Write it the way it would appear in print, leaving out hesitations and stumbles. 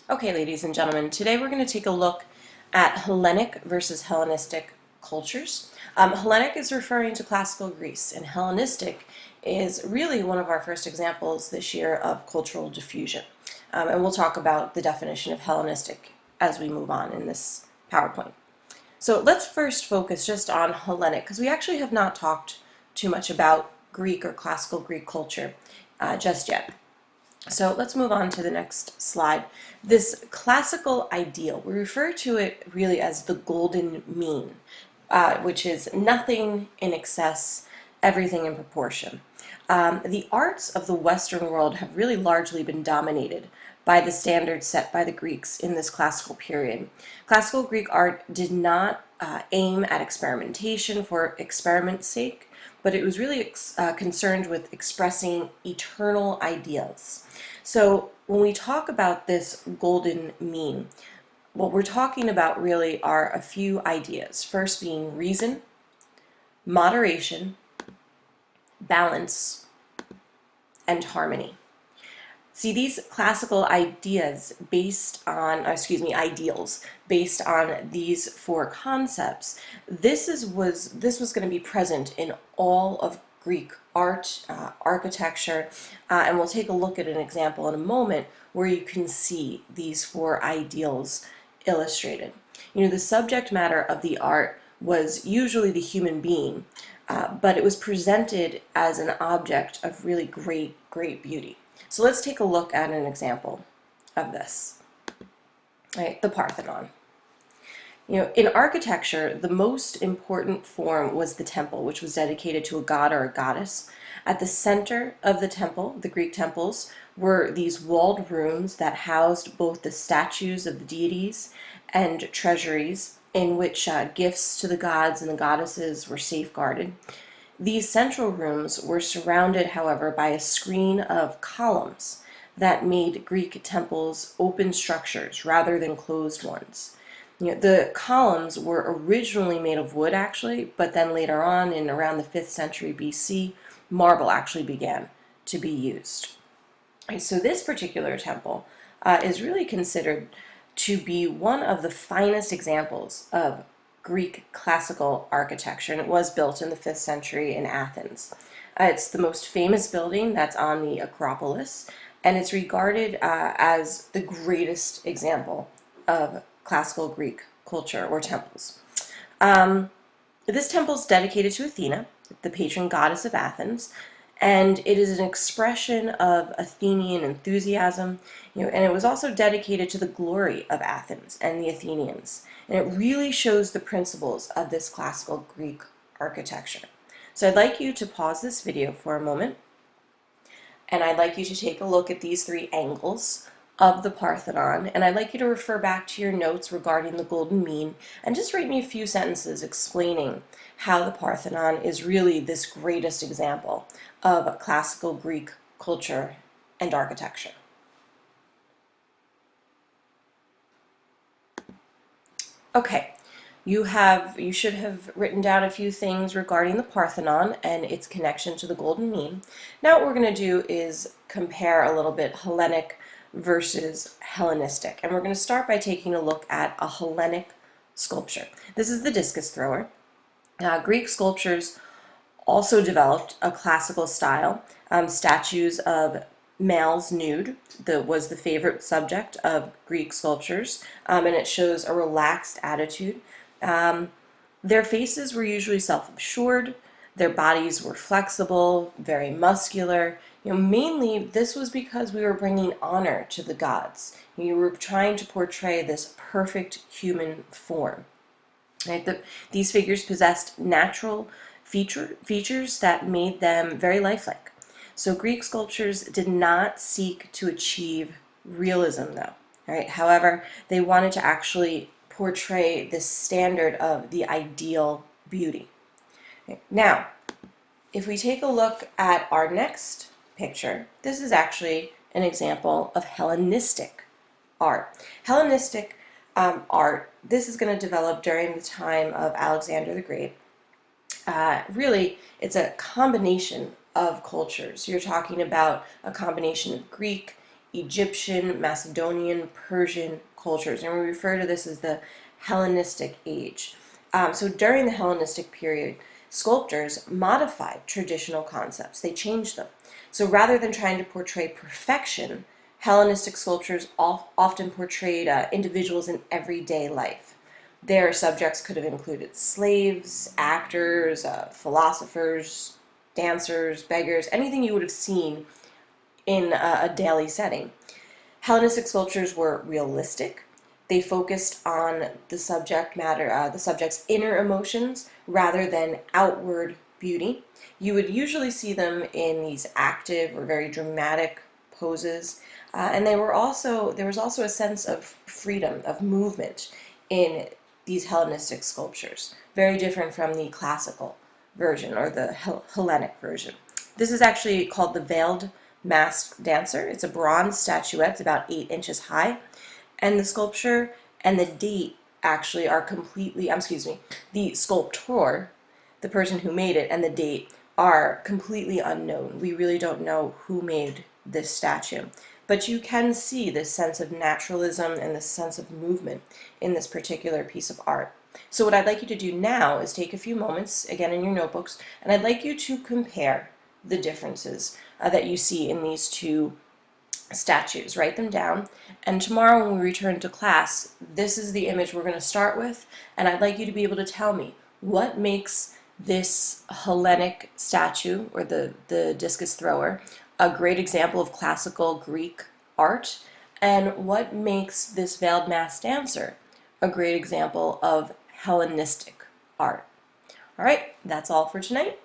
Okay, ladies and gentlemen, today we're going to take a look at Hellenic versus Hellenistic cultures. Hellenic is referring to classical Greece, and Hellenistic is really one of our first examples this year of cultural diffusion. And we'll talk about the definition of Hellenistic as we move on in this PowerPoint. So let's first focus just on Hellenic, because we actually have not talked too much about Greek or classical Greek culture just yet. So let's move on to the next slide. This classical ideal, we refer to it really as the golden mean, which is nothing in excess, everything in proportion. The arts of the Western world have really largely been dominated by the standards set by the Greeks in this classical period. Classical Greek art did not aim at experimentation for experiment's sake, but it was really concerned with expressing eternal ideals. So when we talk about this golden mean, what we're talking about really are a few ideas. First being reason, moderation, balance, and harmony. See, these classical ideas ideals based on these four concepts, this was going to be present in all of Greek art, architecture, and we'll take a look at an example in a moment where you can see these four ideals illustrated. The subject matter of the art was usually the human being, but it was presented as an object of really great beauty. So let's take a look at an example of this. Right, the Parthenon. In architecture, the most important form was the temple, which was dedicated to a god or a goddess. At the center of the temple, the Greek temples, were these walled rooms that housed both the statues of the deities and treasuries in which gifts to the gods and the goddesses were safeguarded. These central rooms were surrounded, however, by a screen of columns that made Greek temples open structures rather than closed ones. The columns were originally made of wood, actually, but then later on, in around the 5th century BC, marble actually began to be used. So this particular temple is really considered to be one of the finest examples of Greek classical architecture, and it was built in the 5th century in Athens. It's the most famous building that's on the Acropolis, and it's regarded as the greatest example of classical Greek culture or temples. This temple is dedicated to Athena, the patron goddess of Athens, and it is an expression of Athenian enthusiasm, and it was also dedicated to the glory of Athens and the Athenians. And it really shows the principles of this classical Greek architecture. So I'd like you to pause this video for a moment, and I'd like you to take a look at these three angles of the Parthenon, and I'd like you to refer back to your notes regarding the golden mean and just write me a few sentences explaining how the Parthenon is really this greatest example of classical Greek culture and architecture. Okay, you should have written down a few things regarding the Parthenon and its connection to the golden mean. Now what we're going to do is compare a little bit Hellenic versus Hellenistic, and we're going to start by taking a look at a Hellenic sculpture. This is the discus thrower. Greek sculptures also developed a classical style. Statues of males nude was the favorite subject of Greek sculptures, and it shows a relaxed attitude. Their faces were usually self-assured, their bodies were flexible, very muscular. Mainly this was because we were bringing honor to the gods. You were trying to portray this perfect human form. Right? These figures possessed natural features that made them very lifelike. So Greek sculptures did not seek to achieve realism, though. Right? However, they wanted to actually portray this standard of the ideal beauty. Okay. Now, if we take a look at our next picture, this is actually an example of Hellenistic art. Hellenistic art, this is going to develop during the time of Alexander the Great. Really, it's a combination of cultures. You're talking about a combination of Greek, Egyptian, Macedonian, Persian cultures, and we refer to this as the Hellenistic age. So during the Hellenistic period, sculptors modified traditional concepts. They changed them. So rather than trying to portray perfection, Hellenistic sculptures often portrayed individuals in everyday life. Their subjects could have included slaves, actors, philosophers, dancers, beggars, anything you would have seen in a daily setting. Hellenistic sculptures were realistic. They focused on the subject matter, the subject's inner emotions rather than outward beauty. You would usually see them in these active or very dramatic poses, and there was also a sense of freedom, of movement in these Hellenistic sculptures, very different from the classical version or the Hellenic version. This is actually called the Veiled Masked Dancer. It's a bronze statuette. It's about 8 inches high. And the sculpture and the date actually are completely, the sculptor, the person who made it, and the date are completely unknown. We really don't know who made this statue. But you can see this sense of naturalism and this sense of movement in this particular piece of art. So what I'd like you to do now is take a few moments, again in your notebooks, and I'd like you to compare the differences that you see in these two statues. Write them down, and tomorrow when we return to class, this is the image we're going to start with, and I'd like you to be able to tell me what makes this Hellenic statue, or the discus thrower, a great example of classical Greek art, and what makes this veiled masked dancer a great example of Hellenistic art. All right, that's all for tonight.